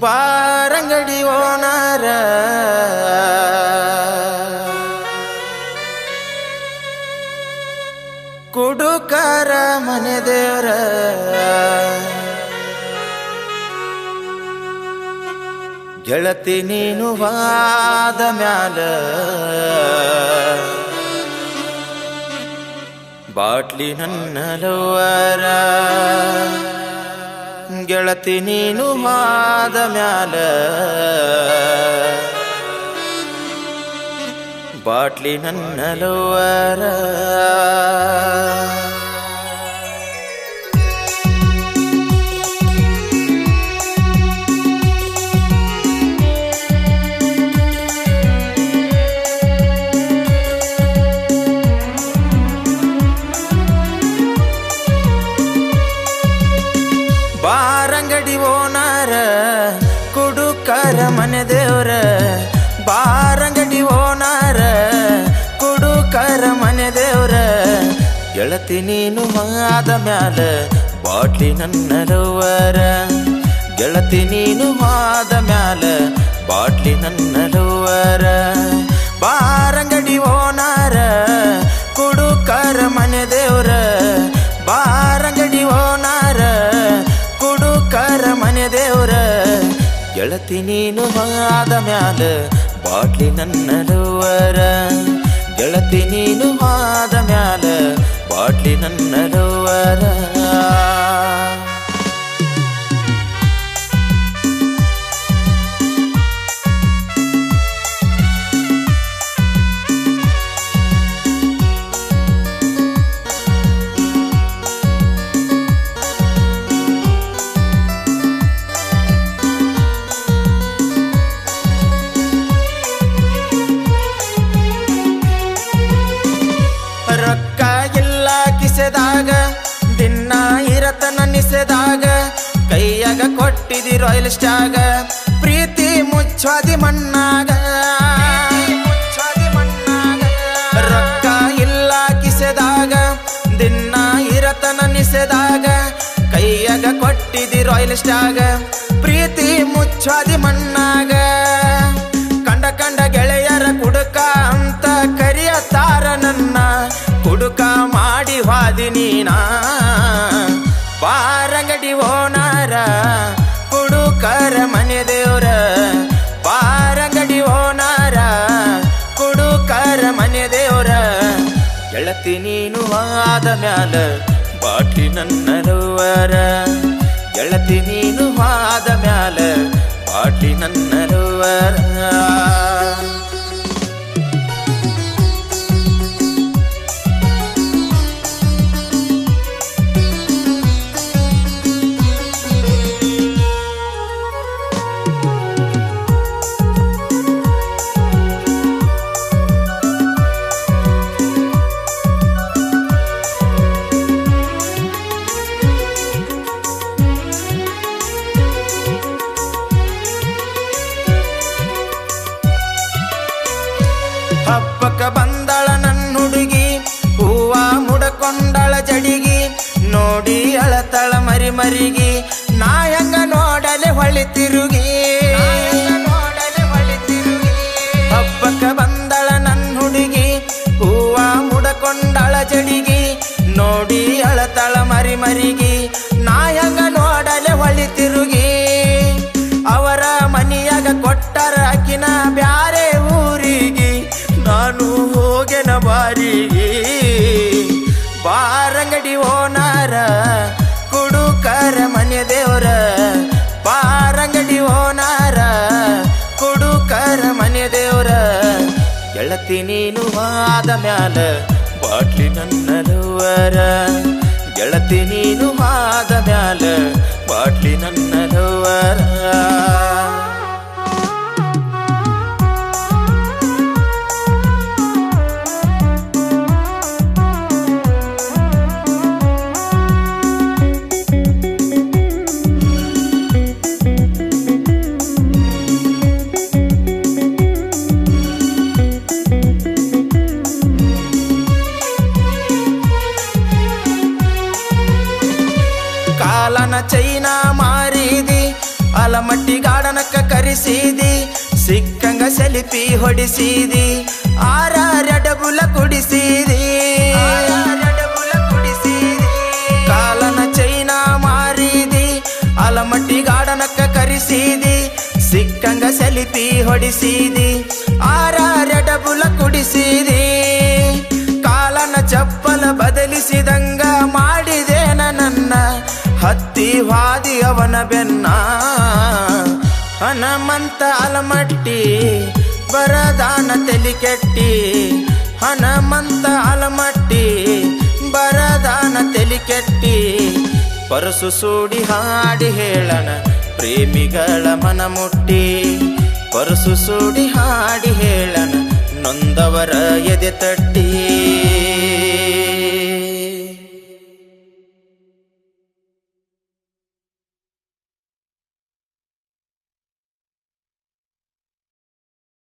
ಬಾರಂಗಡಿ ಓನರ ಕುಡುಕರ ಮನೆ ದೇವರ ಗೆಳತಿ ನೀನು ವಾದ ಮ್ಯಾಲ ಬಾಟ್ಲಿ ನನ್ನ ಲವ್ವರ ಗೆಳತಿ ನೀನು ವಾದ ಮ್ಯಾಲ ಬಾಟ್ಲಿ ನನ್ನ ಲವ್ವರ ಬಾರಂಗಡಿ ಓನರ ಕುಡುಕರ ಮನೆ ದೇವ್ರ ಬಾರಂಗಡಿ ಓನರ ಕುಡುಕರ ಮನೆ ದೇವ್ರ ಗೆಳತಿ ನೀನು ಆದ ಮ್ಯಾಲ ಬಾಟ್ಲಿ ನನ್ನ ಲವ್ವರ ಗೆಳತಿ ನೀನು ಆದ ಮ್ಯಾಲ ಬಾಟ್ಲಿ ನನ್ನ ಲವ್ವರ ಬಾರಂಗಡಿ ಓನರ ಕುಡುಕರ ಮನೆ ದೇವ್ರ ಬಾರಂಗಡಿ ಓನರ ಕುಡುಕರ ಮನೆ ದೇವ್ರ ಗೆಳತಿ ನೀನು ಆದ ಮ್ಯಾಲ ಬಾಟ್ಲಿ ನನ್ನ ಲವ್ವರ ಗೆಳತಿ ನೀನು ಆದ ಮ್ಯಾಲ ಬಾಟ್ಲಿ ನನ್ನ ಲವ್ವರ ರೊಕ್ಕ ಇಲ್ಲ ಕಿಸೆದಾಗ ದಿನ ಇರತನ ನಿಸೆದಾಗ ಕೈಯಾಗ ಕೊಟ್ಟಿದಿ ರಾಯಲ್ ಸ್ಟಾಗ ಪ್ರೀತಿ ಮುಚ್ಚಾದಿ ಮಣ್ಣಾಗ ರೊಕ್ಕ ಇಲ್ಲ ಕಿಸೆದಾಗ ದಿನ ಇರತನ ನಿಸೆದಾಗ ಕೈಯಾಗ ಕೊಟ್ಟಿದಿ ರಾಯಲ್ ಸ್ಟಾಗ ಪ್ರೀತಿ ಮುಚ್ಚಾದಿ ಮಣ್ಣಾಗ ಕಂಡ ಕಂಡ ಗೆಳೆಯರ ಕುಡುಕ ಅಂತ ಕರಿಯತಾರ ನನ್ನ ಕುಡುಕ ಮಾಡಿ ವಾದಿ ನೀನಾ ಬಾರಂಗಡಿ ಓನರ ಕುಡುಕರ ಮನೆ ದೇವ್ರ ಬಾರಂಗಡಿ ಓನರ ಕುಡುಕರ ಮನೆ ದೇವ್ರ ಗೆಳತಿ ನೀನು ಆದ ಮ್ಯಾಲ ಬಾಟ್ಲಿ ನನ್ನ ಲವ್ವರ ಗೆಳತಿ ನೀನು ಆದ ಮ್ಯಾಲ ಬಾಟ್ಲಿ ನನ್ನ ಲವ್ವರ ಹಬ್ಬಕ್ಕ ಬಂದಳ ನನ್ನ ಹುಡುಗಿ ಹೂವ ಮುಡಕೊಂಡಳ ಜಡಿಗಿ ನೋಡಿ ಅಳತಳ ಮರಿ ಮರಿಗಿ ನಾ ಹೆಂಗ ನೋಡಲೆ ಹೊಳಿ ತಿರುಗಿ ಹಬ್ಬಕ್ಕ ಬಂದಳ ನನ್ನ ಹುಡುಗಿ ಹೂವ ಮುಡಕೊಂಡಳ ಜಡಿಗಿ ನೋಡಿ ಅಳತಳ ಮರಿ ಮರಿಗಿ ನಾ ಹೆಂಗ ನೋಡಲೆ ಹೊಳಿ ತಿರುಗಿ ಅವರ ಮನಿಯಾಗ ಕೊಟ್ಟರ ಅಕ್ಕಿನ ಬ್ಯಾರೆ ಊರಿಗೆ ನಾನು ಹೋಗೆನ ಬಾರಿಗೆ ಬಾರಂಗಡಿ ಓನರ ಕುಡುಕರ ಮನೆ ದೇವ್ರ ಬಾರಂಗಡಿ ಓನರ ಕುಡುಕರ ಮನೆ ದೇವ್ರ ಗೆಳತಿ ನೀನು ಆದ ಮ್ಯಾಲ ಬಾಟ್ಲಿ ನನ್ನ ಲವ್ವರ ಗೆಳತಿ ನೀನು ಆದ ಮ್ಯಾಲ ಬಾಟ್ಲಿ ನನ್ನ ಲವ್ವರ ಕಾಲನ ಚೈನಾ ಮಾರಿದಿ ಆಲಮಟ್ಟಿ ಗಾರ್ಡನಕ್ಕ ಕರೆಸಿದಿ ಸಿಕ್ಕಂಗ ಸೆಲ್ಫಿ ಹೊಡಿಸಿದಿ ಆರಾರಡಬುಲ ಕುಡಿಸಿದಿ ಕಾಲನ ಚೈನಾ ಮಾರಿದಿ ಆಲಮಟ್ಟಿ ಗಾರ್ಡನಕ್ಕ ಕರೆಸಿದಿ ಸಿಕ್ಕಂಗ ಸೆಲ್ಫಿ ಹೊಡಿಸಿದಿ ಆರಾರಡಬುಲ ಕುಡಿಸಿದಿ ಕಾಲನ ಚಪ್ಪಲ ಬದಲಿಸಿದಂಗ ಮಾಡಿದೆ ನನ್ನ ಹತ್ತಿ ವಾದಿ ಅವನ ಬೆನ್ನ ಹನುಮಂತ ಆಲಮಟ್ಟಿ ಬರದಾನ ತಲಿ ಕೆಟ್ಟಿ ಹನುಮಂತ ಆಲಮಟ್ಟಿ ಬರದಾನ ತಲಿ ಕೆಟ್ಟಿ ಪರಸು ಸೂಡಿ ಹಾಡಿ ಹೇಳಣ ಪ್ರೇಮಿಗಳ ಮನ ಮುಟ್ಟಿ ಪರಸು ಸೂಡಿ ಹಾಡಿ ಹೇಳಣ ನೊಂದವರ ಎದೆ ತಟ್ಟಿ